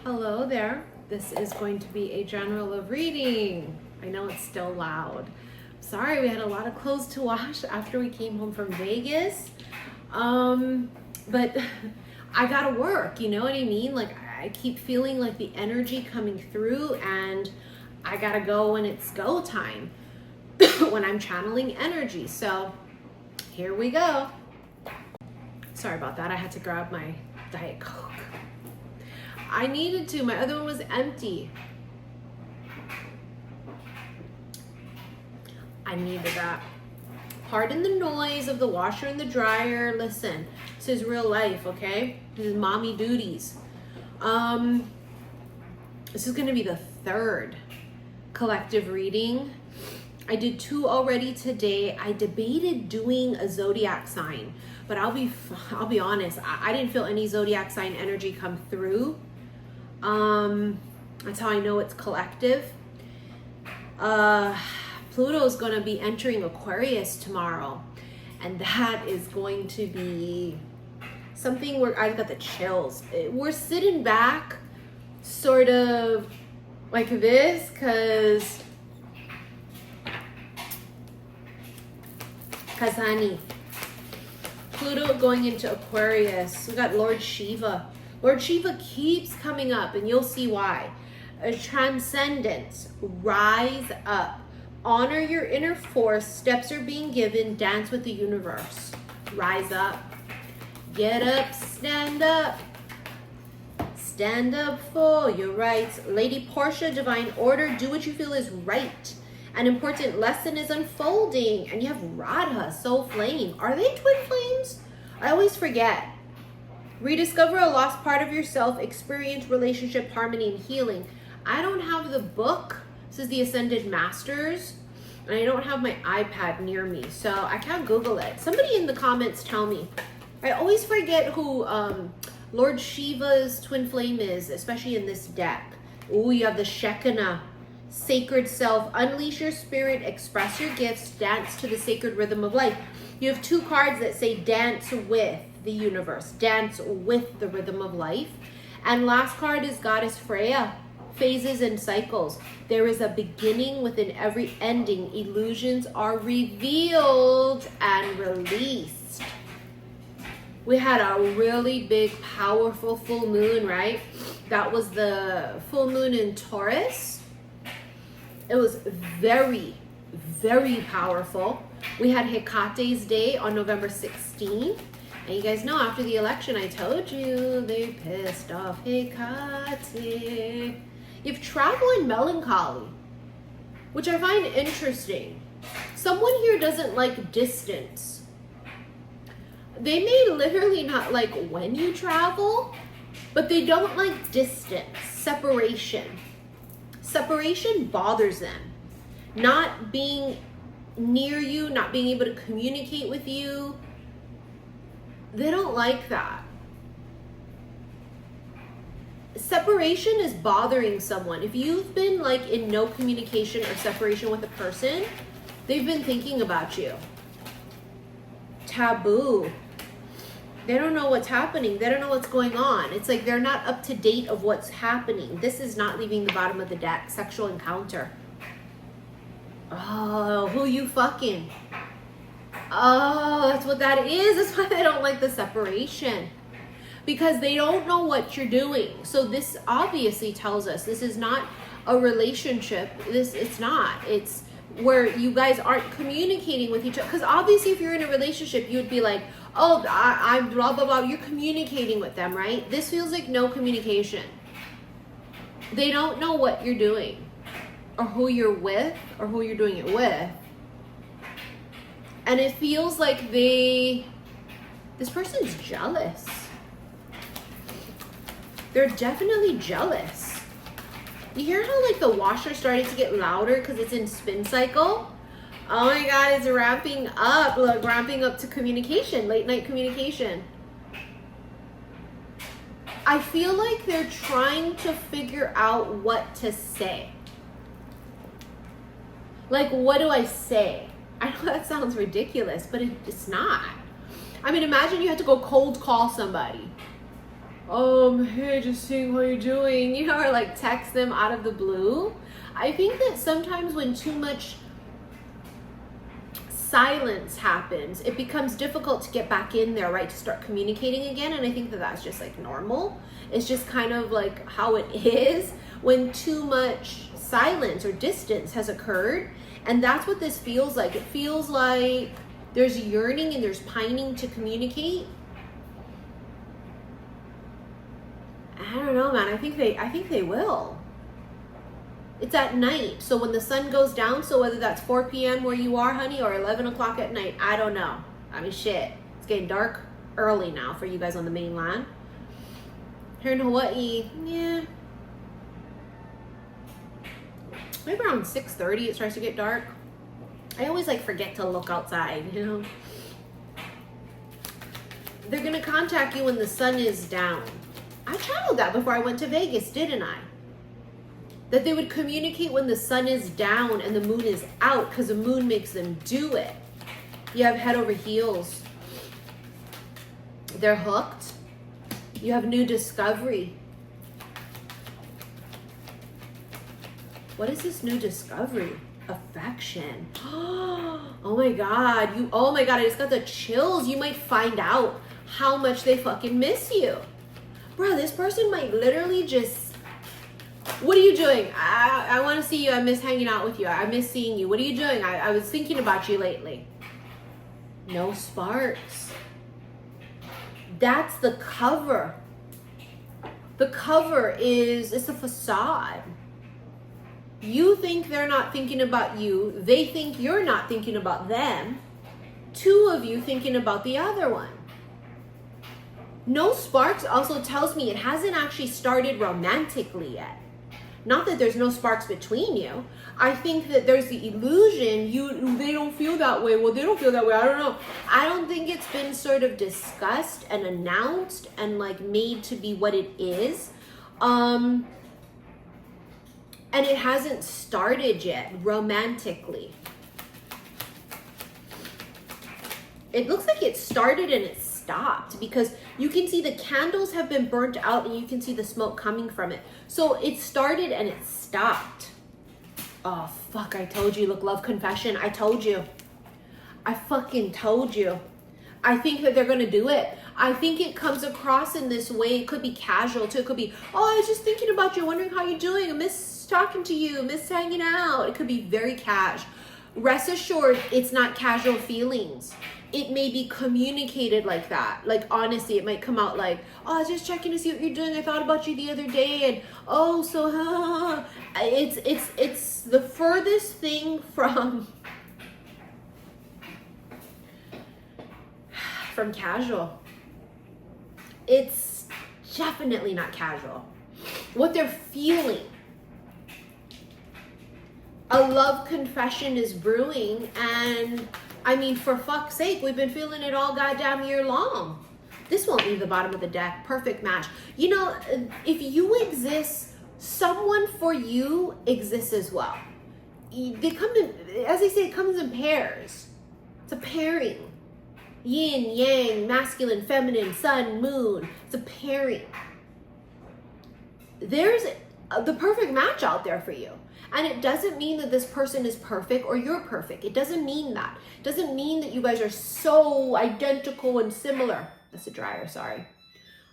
Hello there. This is going to be a general of reading. I know it's still loud. Sorry, we had a lot of clothes to wash after we came home from Vegas. But I gotta work, you know what I mean? Like I keep feeling like the energy coming through and I gotta go when it's go time, when I'm channeling energy. So here we go. Sorry about that. I had to grab my Diet Coke. I needed to. My other one was empty. I needed that. Pardon the noise of the washer and the dryer. Listen, this is real life, okay? This is mommy duties. This is going to be the third collective reading. I did 2 already today. I debated doing a zodiac sign, but I'll be honest. I didn't feel any zodiac sign energy come through. That's how I know it's collective. Pluto's going to be entering Aquarius tomorrow, and that is going to be something where I got the chills. We're sitting back sort of like this because honey, Pluto going into Aquarius. We got Lord Shiva. Lord Shiva keeps coming up, and you'll see why. A transcendence, rise up, honor your inner force, steps are being given, dance with the universe. Rise up, get up, stand up for your rights. Lady Portia, divine order, do what you feel is right. An important lesson is unfolding, and you have Radha, soul flame. Are they twin flames? I always forget. Rediscover a lost part of yourself, experience relationship harmony and healing. I don't have the book. This is the Ascended Masters, and I don't have my iPad near me, so I can't Google it. Somebody in the comments tell me. I always forget who Lord Shiva's twin flame is, especially in this deck. Ooh, you have the Shekinah, sacred self. Unleash your spirit, express your gifts, dance to the sacred rhythm of life. You have 2 cards that say dance with the universe, dance with the rhythm of life. And last card is Goddess Freya, phases and cycles. There is a beginning within every ending. Illusions are revealed and released. We had a really big, powerful full moon, right? That was the full moon in Taurus. It was very, very powerful. We had Hecate's Day on November 16th. And you guys know after the election, I told you they pissed off Hecate. You have travel and melancholy, which I find interesting. Someone here doesn't like distance. They may literally not like when you travel, but they don't like distance, separation. Separation bothers them. Not being near you, not being able to communicate with you. They don't like that. Separation is bothering someone. If you've been like in no communication or separation with a person, they've been thinking about you. Taboo. They don't know what's happening. They don't know what's going on. It's like they're not up to date of what's happening. This is not leaving the bottom of the deck. Sexual encounter. Oh, who you fucking? Oh, that's what that is. That's why they don't like the separation. Because they don't know what you're doing. So this obviously tells us this is not a relationship. It's not. It's where you guys aren't communicating with each other. Because obviously if you're in a relationship, you would be like, oh, I'm blah, blah, blah. You're communicating with them, right? This feels like no communication. They don't know what you're doing or who you're with or who you're doing it with. And it feels like this person's jealous. They're definitely jealous. You hear how like the washer started to get louder because it's in spin cycle? Oh my God, it's ramping up. Look, ramping up to communication, late night communication. I feel like they're trying to figure out what to say. Like, what do I say? I know that sounds ridiculous, but it's not. I mean, imagine you had to go cold call somebody. Hey, just seeing how you're doing, you know, or like text them out of the blue. I think that sometimes when too much silence happens, it becomes difficult to get back in there, right? To start communicating again. And I think that that's just like normal. It's just kind of like how it is when too much silence or distance has occurred. And that's what this feels like. It feels like there's yearning and there's pining to communicate. I don't know, man. I think they will. It's at night, so when the sun goes down, so whether that's 4 p.m. where you are, honey, or 11 o'clock at night, I don't know. I mean, shit. It's getting dark early now for you guys on the mainland. Here in Hawaii, yeah. Maybe around 6:30 it starts to get dark. I always like forget to look outside, you know. They're gonna contact you when the sun is down. I channeled that before I went to Vegas, didn't I? That they would communicate when the sun is down and the moon is out, because the moon makes them do it. You have head over heels. They're hooked. You have new discovery. What is this new discovery? Affection. Oh my God. I just got the chills. You might find out how much they fucking miss you. Bro, this person might literally just, what are you doing? I want to see you. I miss hanging out with you. I miss seeing you. What are you doing? I was thinking about you lately. No sparks. That's the cover. The cover is, it's a facade. You think they're not thinking about you. They think you're not thinking about them. Two of you thinking about the other one. No sparks also tells me it hasn't actually started romantically yet. Not that there's no sparks between you. I think that there's the illusion they don't feel that way. Well, they don't feel that way. I don't know. I don't think it's been sort of discussed and announced and like made to be what it is. And it hasn't started yet romantically. It looks like it started and it stopped because you can see the candles have been burnt out and you can see the smoke coming from it. So it started and it stopped. Oh, fuck, I told you. Look, love confession. I told you. I fucking told you. I think that they're going to do it. I think it comes across in this way. It could be casual too. It could be, oh, I was just thinking about you, wondering how you're doing. I miss talking to you, miss hanging out. It could be very cash. Rest assured, it's not casual feelings. It may be communicated like that. Like, honestly, it might come out like, oh, I was just checking to see what you're doing. I thought about you the other day. And, oh, so, it's the furthest thing from casual. It's definitely not casual. What they're feeling. A love confession is brewing, and I mean, for fuck's sake, we've been feeling it all goddamn year long. This won't leave the bottom of the deck. Perfect match. You know, if you exist, someone for you exists as well. They come in, as they say, it comes in pairs. It's a pairing. Yin, yang, masculine, feminine, sun, moon. It's a pairing. There's the perfect match out there for you. And it doesn't mean that this person is perfect or you're perfect. It doesn't mean that. It doesn't mean that you guys are so identical and similar. That's a dryer, sorry.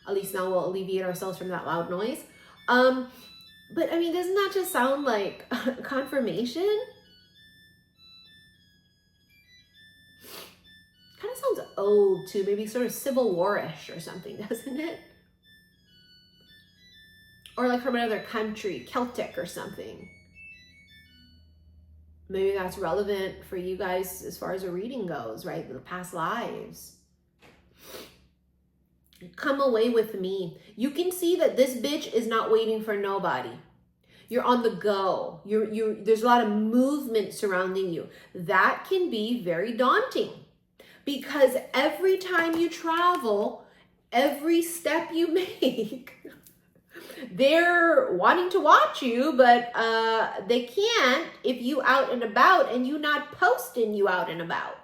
At least now we'll alleviate ourselves from that loud noise. But I mean, doesn't that just sound like confirmation? Kind of sounds old too, maybe sort of Civil War-ish or something, doesn't it? Or like from another country, Celtic or something. Maybe that's relevant for you guys as far as a reading goes, right? The past lives. Come away with me. You can see that this bitch is not waiting for nobody. You're on the go. There's a lot of movement surrounding you. That can be very daunting because every time you travel, every step you make, they're wanting to watch you, but they can't if you out and about and you not posting you out and about.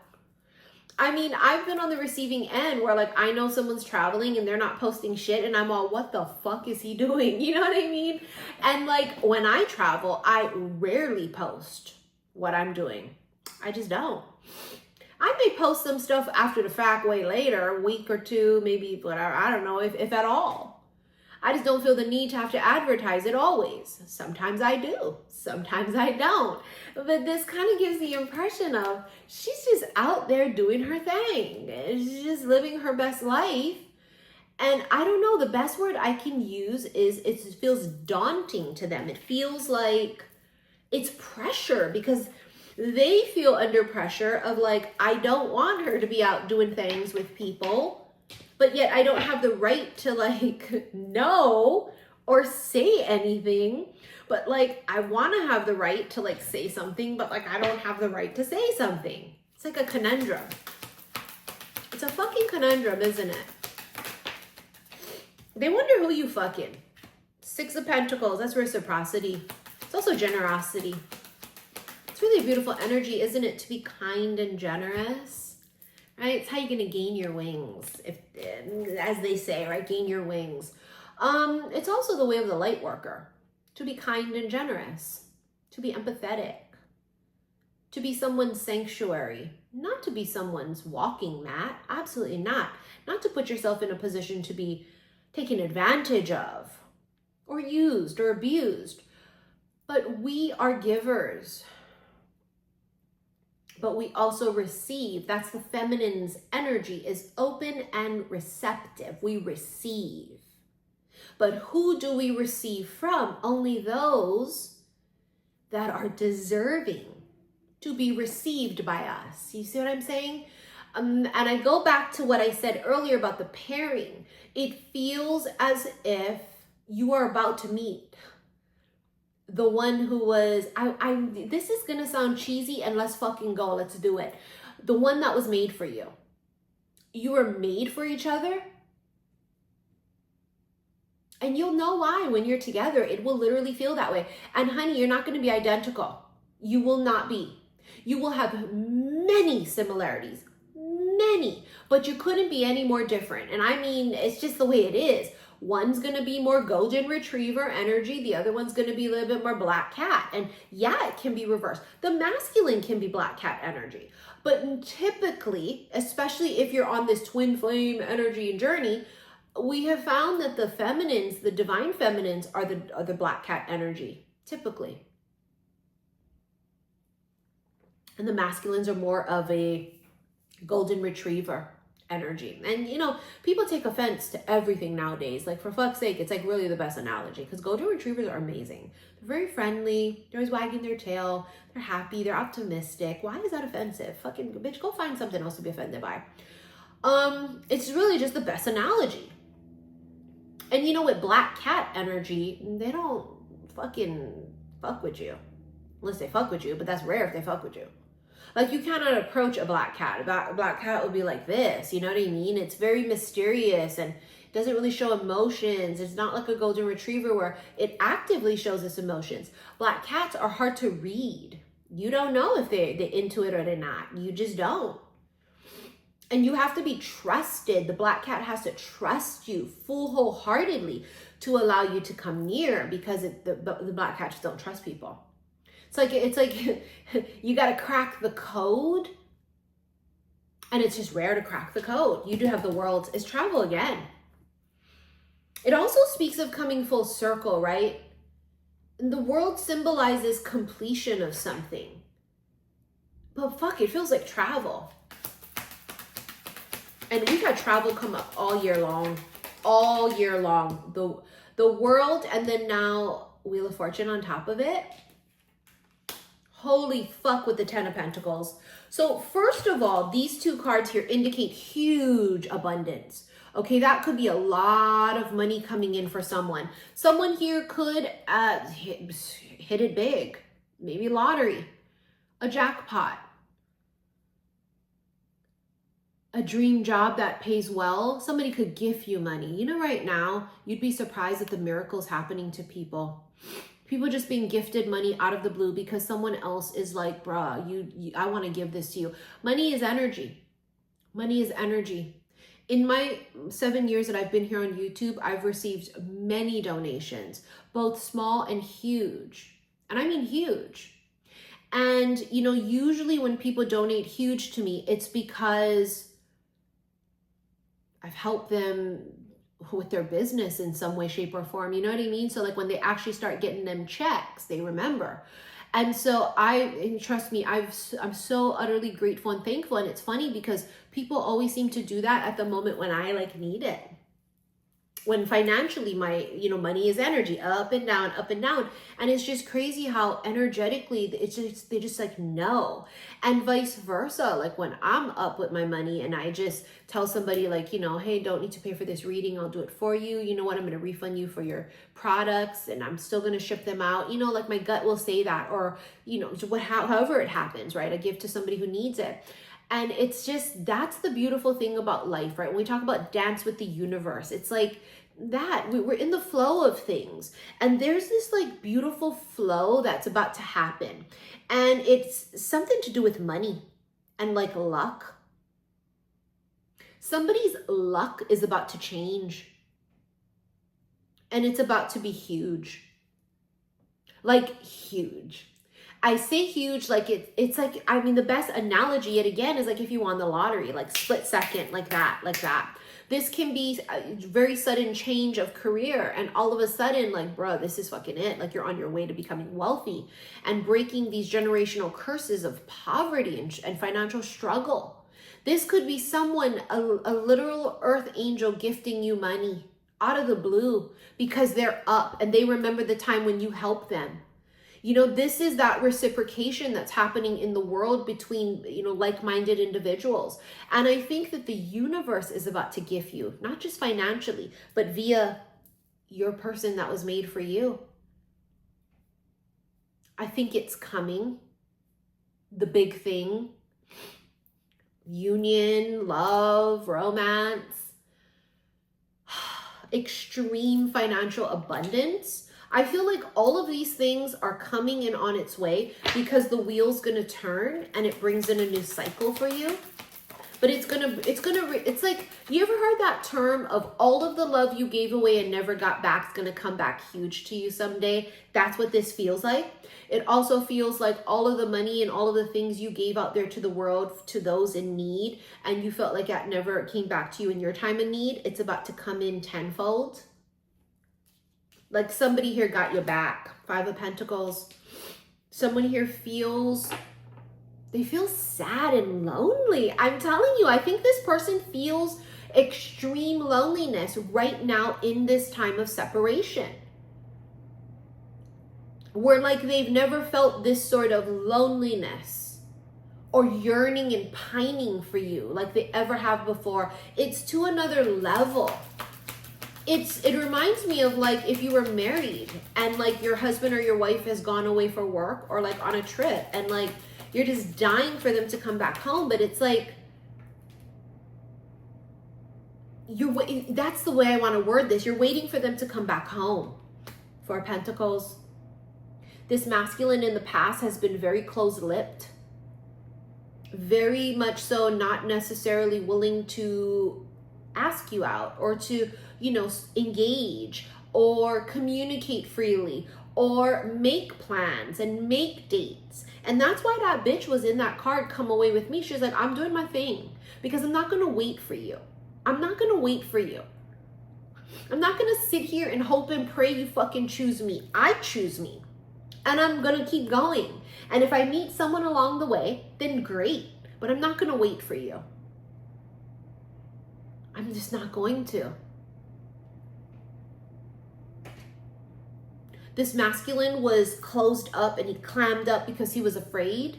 I mean, I've been on the receiving end where like I know someone's traveling and they're not posting shit and I'm all, what the fuck is he doing? You know what I mean? And like when I travel, I rarely post what I'm doing. I just don't. I may post some stuff after the fact way later, a week or two, maybe whatever. I don't know if at all. I just don't feel the need to have to advertise it always. Sometimes I do, sometimes I don't. But this kind of gives the impression of she's just out there doing her thing. She's just living her best life. And I don't know, the best word I can use is it feels daunting to them. It feels like it's pressure because they feel under pressure of like, I don't want her to be out doing things with people. But yet I don't have the right to like know or say anything. But like I want to have the right to like say something, but like I don't have the right to say something. It's like a conundrum. It's a fucking conundrum, isn't it? They wonder who you fucking. 6 of Pentacles, that's reciprocity. It's also generosity. It's really a beautiful energy, isn't it? To be kind and generous. Right? It's how you're going to gain your wings, if, as they say, right? Gain your wings. It's also the way of the light worker, to be kind and generous, to be empathetic, to be someone's sanctuary, not to be someone's walking mat. Absolutely not. Not to put yourself in a position to be taken advantage of or used or abused. But we are givers. But we also receive. That's the feminine's energy, is open and receptive. We receive. But who do we receive from? Only those that are deserving to be received by us. You see what I'm saying? And I go back to what I said earlier about the pairing. It feels as if you are about to meet the one who was, this is gonna sound cheesy, and let's fucking go, let's do it. The one that was made for you. You were made for each other. And you'll know why when you're together. It will literally feel that way. And honey, you're not gonna be identical. You will not be. You will have many similarities, many, but you couldn't be any more different. And I mean, it's just the way it is. One's going to be more golden retriever energy. The other one's going to be a little bit more black cat. And yeah, it can be reversed. The masculine can be black cat energy. But typically, especially if you're on this twin flame energy and journey, we have found that the feminines, the divine feminines, are the black cat energy, typically. And the masculines are more of a golden retriever energy. And you know, people take offense to everything nowadays. Like, for fuck's sake, it's like really the best analogy, because golden retrievers are amazing. They're very friendly. They're always wagging their tail. They're happy. They're optimistic. Why is that offensive? Fucking bitch, go find something else to be offended by. It's really just the best analogy. And you know, with black cat energy, they don't fucking fuck with you. Unless they fuck with you, but that's rare if they fuck with you. Like, you cannot approach a black cat. A black cat would be like this, you know what I mean? It's very mysterious and doesn't really show emotions. It's not like a golden retriever where it actively shows its emotions. Black cats are hard to read. You don't know if they're into it or they're not. You just don't. And you have to be trusted. The black cat has to trust you wholeheartedly to allow you to come near, because the black cats don't trust people. It's like you got to crack the code, and it's just rare to crack the code. You do have the world is travel again. It also speaks of coming full circle, right? The world symbolizes completion of something. But fuck, it feels like travel. And we've had travel come up all year long. All year long. The world, and then now Wheel of Fortune on top of it. Holy fuck with the 10 of Pentacles. So first of all, these two cards here indicate huge abundance. Okay, that could be a lot of money coming in for someone. Someone here could hit it big. Maybe lottery, a jackpot, a dream job that pays well. Somebody could gift you money. You know, right now, you'd be surprised at the miracles happening to people. People just being gifted money out of the blue because someone else is like, bruh, I want to give this to you. Money is energy. Money is energy. In my 7 years that I've been here on YouTube, I've received many donations, both small and huge. And I mean huge. And, you know, usually when people donate huge to me, it's because I've helped them with their business in some way, shape, or form. You know what I mean? So like when they actually start getting them checks, they remember. And so and trust me, I'm so utterly grateful and thankful. And it's funny because people always seem to do that at the moment when I like need it. When financially my, you know, money is energy, up and down, up and down. And it's just crazy how energetically they just like know. And vice versa. Like when I'm up with my money and I just tell somebody like, you know, hey, don't need to pay for this reading. I'll do it for you. You know what? I'm going to refund you for your products and I'm still going to ship them out. You know, like my gut will say that, or, you know, however it happens, right? I give to somebody who needs it. And it's just, that's the beautiful thing about life, right? When we talk about dance with the universe, it's like that we're in the flow of things. And there's this like beautiful flow that's about to happen. And it's something to do with money and like luck. Somebody's luck is about to change. And it's about to be huge. Like huge. I say huge, like it's like, I mean, the best analogy yet again is like if you won the lottery, like split second, like that. This can be a very sudden change of career. And all of a sudden, like, bro, this is fucking it. Like you're on your way to becoming wealthy and breaking these generational curses of poverty and financial struggle. This could be someone, a literal earth angel gifting you money out of the blue because they're up and they remember the time when you helped them. You know, this is that reciprocation that's happening in the world between, you know, like-minded individuals. And I think that the universe is about to gift you, not just financially, but via your person that was made for you. I think it's coming. The big thing. Union, love, romance, extreme financial abundance. I feel like all of these things are coming in on its way because the wheel's going to turn and it brings in a new cycle for you. But it's like, you ever heard that term of all of the love you gave away and never got back is going to come back huge to you someday? That's what this feels like. It also feels like all of the money and all of the things you gave out there to the world, to those in need, and you felt like that never came back to you in your time of need. It's about to come in tenfold. Like somebody here got your back. 5 of Pentacles. Someone here they feel sad and lonely. I'm telling you, I think this person feels extreme loneliness right now in this time of separation. Where like they've never felt this sort of loneliness or yearning and pining for you like they ever have before. It's to another level. It reminds me of like if you were married and like your husband or your wife has gone away for work or like on a trip and like you're just dying for them to come back home, but it's like that's the way I want to word this. You're waiting for them to come back home. 4 Pentacles. This masculine in the past has been very close-lipped, very much so not necessarily willing to ask you out or to, you know, engage or communicate freely or make plans and make dates. And that's why that bitch was in that card, come away with me. She's like, I'm doing my thing because I'm not going to wait for you. I'm not going to wait for you. I'm not going to sit here and hope and pray you fucking choose me. I choose me. And I'm going to keep going. And if I meet someone along the way, then great. But I'm not going to wait for you. I'm just not going to. This masculine was closed up and he clammed up because he was afraid.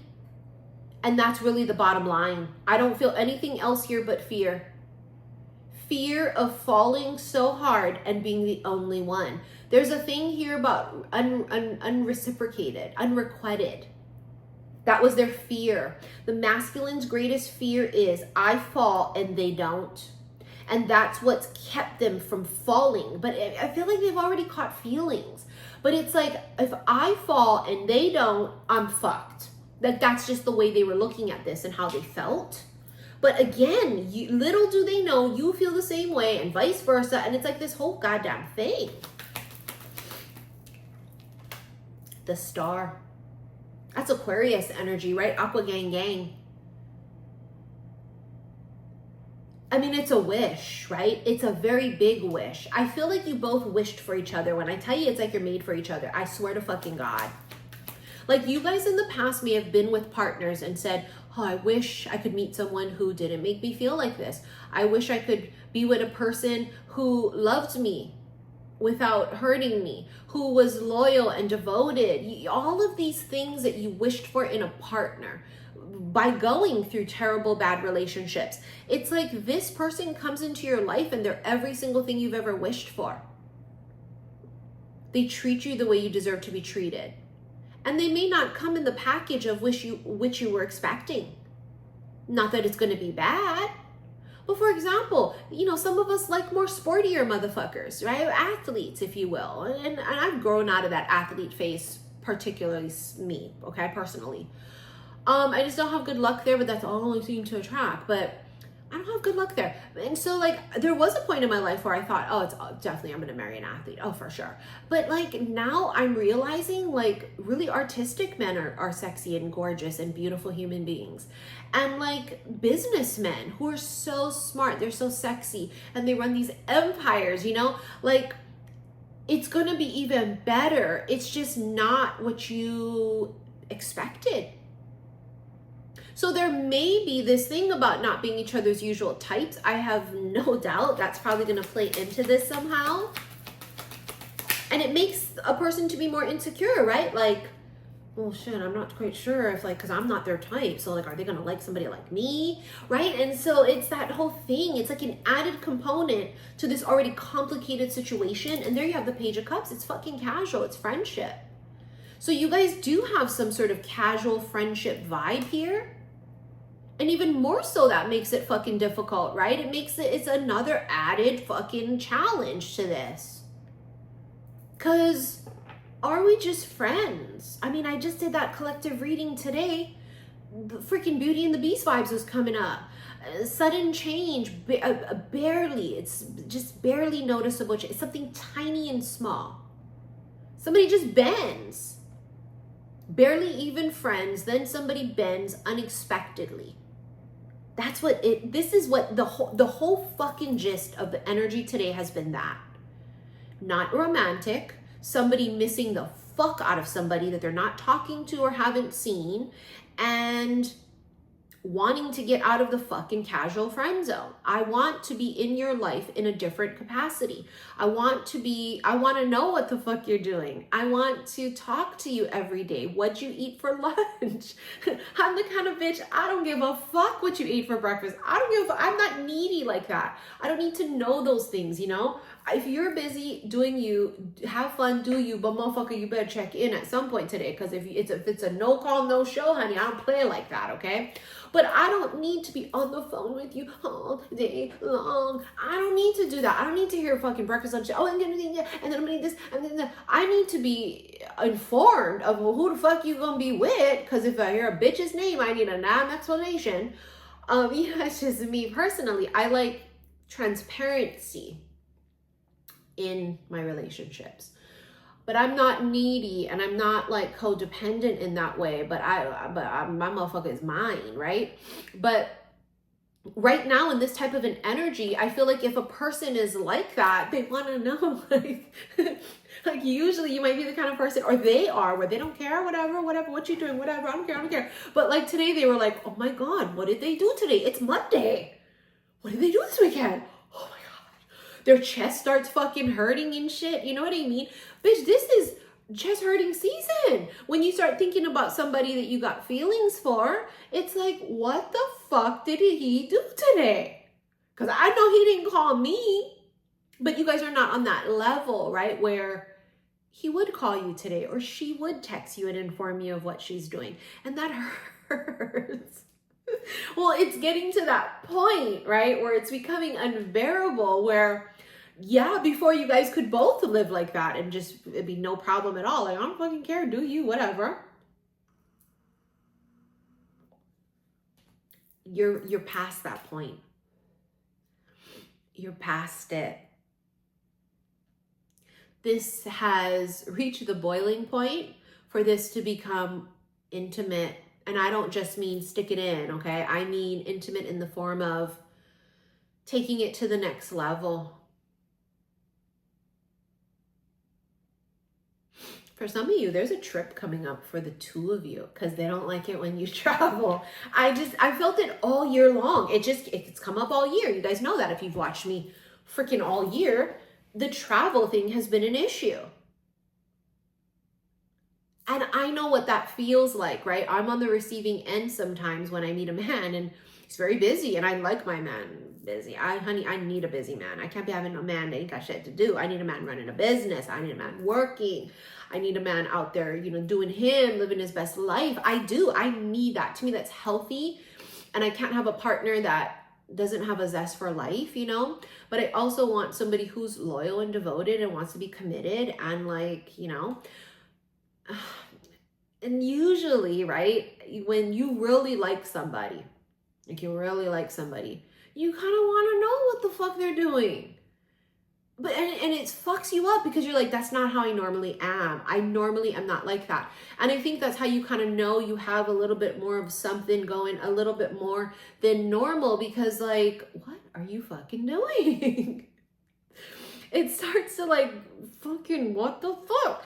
And that's really the bottom line. I don't feel anything else here but fear. Fear of falling so hard and being the only one. There's a thing here about unreciprocated, unrequited. That was their fear. The masculine's greatest fear is I fall and they don't. And that's what's kept them from falling. But I feel like they've already caught feelings. But it's like, if I fall and they don't, I'm fucked. Like that's just the way they were looking at this and how they felt. But again, little do they know you feel the same way and vice versa. And it's like this whole goddamn thing. The Star. That's Aquarius energy, right? Aqua gang gang. I mean, it's a wish, right? It's a very big wish. I feel like you both wished for each other. When I tell you it's like you're made for each other, I swear to fucking God. Like, you guys in the past may have been with partners and said, oh, I wish I could meet someone who didn't make me feel like this. I wish I could be with a person who loved me without hurting me, who was loyal and devoted. All of these things that you wished for in a partner by going through terrible, bad relationships. It's like this person comes into your life and they're every single thing you've ever wished for. They treat you the way you deserve to be treated. And they may not come in the package of which you were expecting. Not that it's going to be bad. But for example, you know, some of us like more sportier motherfuckers, right? Athletes, if you will. And I've grown out of that athlete phase, particularly me, okay, personally. I just don't have good luck there, but that's all I seem to attract. But I don't have good luck there. And so, like, there was a point in my life where I thought, oh, it's definitely, I'm going to marry an athlete. Oh, for sure. But, like, now I'm realizing, like, really artistic men are sexy and gorgeous and beautiful human beings. And, like, businessmen who are so smart, they're so sexy, and they run these empires, you know? Like, it's going to be even better. It's just not what you expected. So there may be this thing about not being each other's usual types. I have no doubt that's probably going to play into this somehow. And it makes a person to be more insecure, right? Like, well, shit, I'm not quite sure if, like, because I'm not their type. So, like, are they going to like somebody like me, right? And so it's that whole thing. It's like an added component to this already complicated situation. And there you have the Page of Cups. It's fucking casual. It's friendship. So you guys do have some sort of casual friendship vibe here. And even more so, that makes it fucking difficult, right? It's another added fucking challenge to this. Because are we just friends? I mean, I just did that collective reading today. The freaking Beauty and the Beast vibes was coming up. Sudden change, barely. It's just barely noticeable. It's something tiny and small. Somebody just bends. Barely even friends, then somebody bends unexpectedly. That's what this is what the whole fucking gist of the energy today has been that. Not romantic, somebody missing the fuck out of somebody that they're not talking to or haven't seen, and wanting to get out of the fucking casual friend zone. I want to be in your life in a different capacity. I want to know what the fuck you're doing. I want to talk to you every day. What'd you eat for lunch? I'm the kind of bitch, I don't give a fuck what you ate for breakfast. I don't give a fuck. I'm not needy like that. I don't need to know those things, you know? If you're busy doing you, have fun, do you, but motherfucker, you better check in at some point today, because if it's a no call, no show, honey, I don't play like that, okay? But I don't need to be on the phone with you all day long. I don't need to do that. I don't need to hear fucking breakfast, lunch. Oh, I'm gonna need that, and then I'm gonna need this, and then that. I need to be informed of who the fuck you gonna be with, because if I hear a bitch's name, I need a damn explanation. It's just me personally. I like transparency in my relationships. But I'm not needy, and I'm not like codependent in that way, but my motherfucker is mine, right? But right now in this type of an energy, I feel like if a person is like that, they want to know, like usually you might be the kind of person, or they are, where they don't care, whatever, what you doing, whatever, I don't care. But like today they were like, oh my God, what did they do today? It's Monday. What did they do this weekend? Oh my God. Their chest starts fucking hurting and shit. You know what I mean? Bitch, this is chest hurting season. When you start thinking about somebody that you got feelings for, it's like, what the fuck did he do today? Because I know he didn't call me, but you guys are not on that level, right? Where he would call you today, or she would text you and inform you of what she's doing. And that hurts. Well, it's getting to that point, right? Where it's becoming unbearable, where yeah, before you guys could both live like that and just it'd be no problem at all. Like, I don't fucking care, do you, whatever. you're past that point. You're past it. This has reached the boiling point for this to become intimate. And I don't just mean stick it in, okay? I mean intimate in the form of taking it to the next level. For some of you, there's a trip coming up for the two of you because they don't like it when you travel. I felt it all year long. It's come up all year. You guys know that if you've watched me freaking all year. The travel thing has been an issue. And I know what that feels like, right? I'm on the receiving end sometimes when I meet a man and he's very busy, and I like my man busy. Honey, I need a busy man. I can't be having a man that ain't got shit to do. I need a man running a business. I need a man working. I need a man out there, you know, doing him, living his best life. I do. I need that. To me, that's healthy. And I can't have a partner that doesn't have a zest for life, you know? But I also want somebody who's loyal and devoted and wants to be committed and like, you know, and usually, right, when you really like somebody, you kind of want to know what the fuck they're doing. But and it fucks you up because you're like, that's not how I normally am. I normally am not like that. And I think that's how you kind of know you have a little bit more of something going, a little bit more than normal, because like, what are you fucking doing? It starts to like, fucking what the fuck?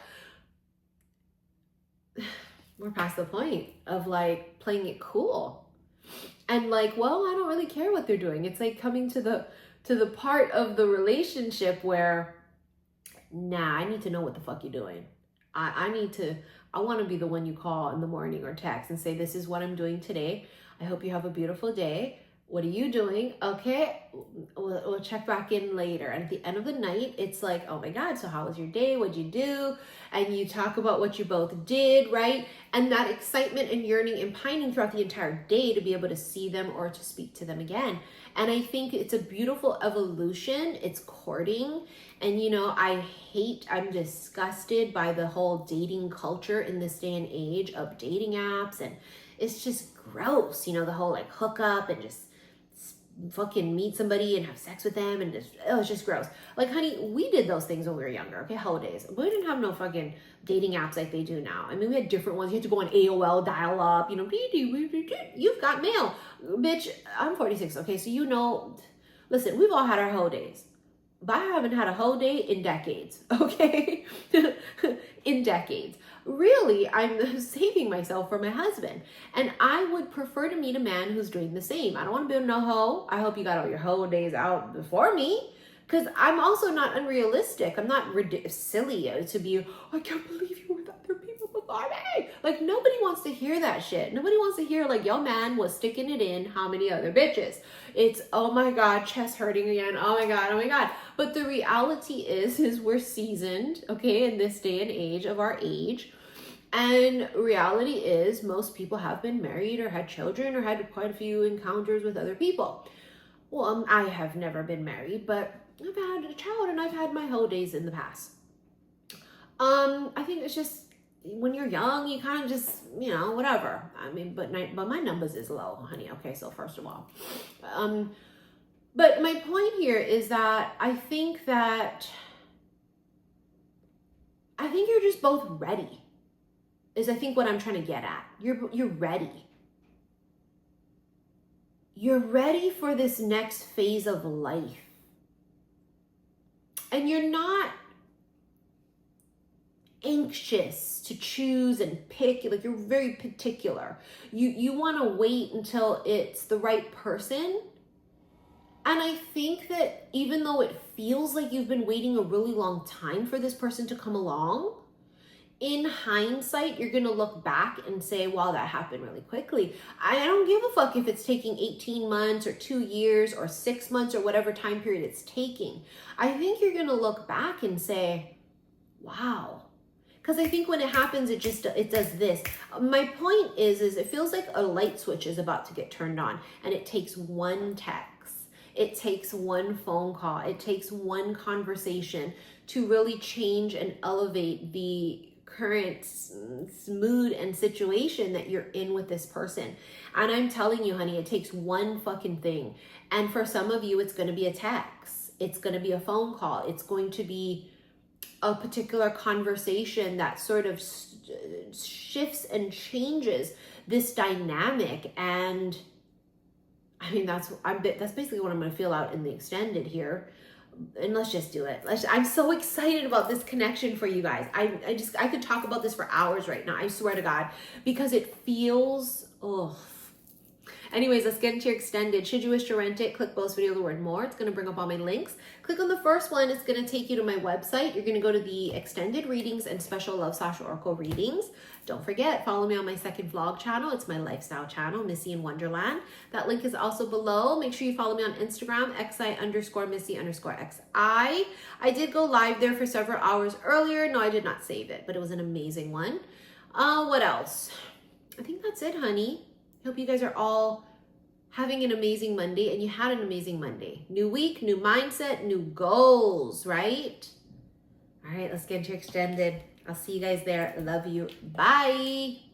We're past the point of like playing it cool. And like, well, I don't really care what they're doing. It's like coming to the part of the relationship where, nah, I need to know what the fuck you're doing. I want to be the one you call in the morning or text and say, this is what I'm doing today. I hope you have a beautiful day. What are you doing? Okay, we'll check back in later. And at the end of the night, it's like, oh my God, so how was your day? What'd you do? And you talk about what you both did, right? And that excitement and yearning and pining throughout the entire day to be able to see them or to speak to them again. And I think it's a beautiful evolution. It's courting. And, you know, I'm disgusted by the whole dating culture in this day and age of dating apps. And it's just gross, you know, the whole like hook up and just fucking meet somebody and have sex with them and just, oh, it's just gross. Like, honey, we did those things when we were younger, okay? Holidays. We didn't have no fucking dating apps like they do now. I mean, we had different ones. You had to go on AOL, dial up, you know, you've got mail. Bitch, I'm 46, okay? So you know, listen, we've all had our holidays. But I haven't had a whole day in decades, okay? In decades. Really, I'm saving myself for my husband. And I would prefer to meet a man who's doing the same. I don't want to be no hoe. I hope you got all your hoe days out before me. Because I'm also not unrealistic. I'm not silly to be, I can't believe you were other people before me. Like, nobody wants to hear that shit. Nobody wants to hear, like, yo, man was sticking it in how many other bitches. It's, oh my God, chest hurting again. Oh my God, oh my God. But the reality is we're seasoned, okay, in this day and age of our age. And reality is most people have been married or had children or had quite a few encounters with other people. Well, I have never been married, but I've had a child and I've had my whole days in the past. I think it's just when you're young, you kind of just, you know, whatever. I mean, but my numbers is low, honey. Okay, so first of all, but my point here is that I think you're just both ready. Is I think what I'm trying to get at. You're ready. You're ready for this next phase of life. And you're not anxious to choose and pick, like you're very particular. You want to wait until it's the right person. And I think that even though it feels like you've been waiting a really long time for this person to come along, in hindsight, you're going to look back and say, wow, that happened really quickly. I don't give a fuck if it's taking 18 months or 2 years or 6 months or whatever time period it's taking. I think you're going to look back and say, wow. Because I think when it happens, it does this. My point is it feels like a light switch is about to get turned on, and it takes one text. It takes one phone call. It takes one conversation to really change and elevate the current mood and situation that you're in with this person. And I'm telling you, honey, it takes one fucking thing. And for some of you, it's going to be a text. It's going to be a phone call. It's going to be a particular conversation that sort of shifts and changes this dynamic. And I mean, that's basically what I'm going to feel out in the extended here. And let's just do it. I'm so excited about this connection for you guys. I could talk about this for hours right now. I swear to God, because it feels, Anyways, let's get into your extended. Should you wish to rent it, click below video the word more. It's going to bring up all my links. Click on the first one. It's going to take you to my website. You're going to go to the extended readings and special love / oracle readings. Don't forget, follow me on my second vlog channel. It's my lifestyle channel, Missy in Wonderland. That link is also below. Make sure you follow me on Instagram, xi_missy_xi. I did go live there for several hours earlier. No, I did not save it, but it was an amazing one. What else? I think that's it, honey. I hope you guys are all having an amazing Monday, and you had an amazing Monday. New week, new mindset, new goals, right? All right, let's get into your extended. I'll see you guys there. Love you. Bye.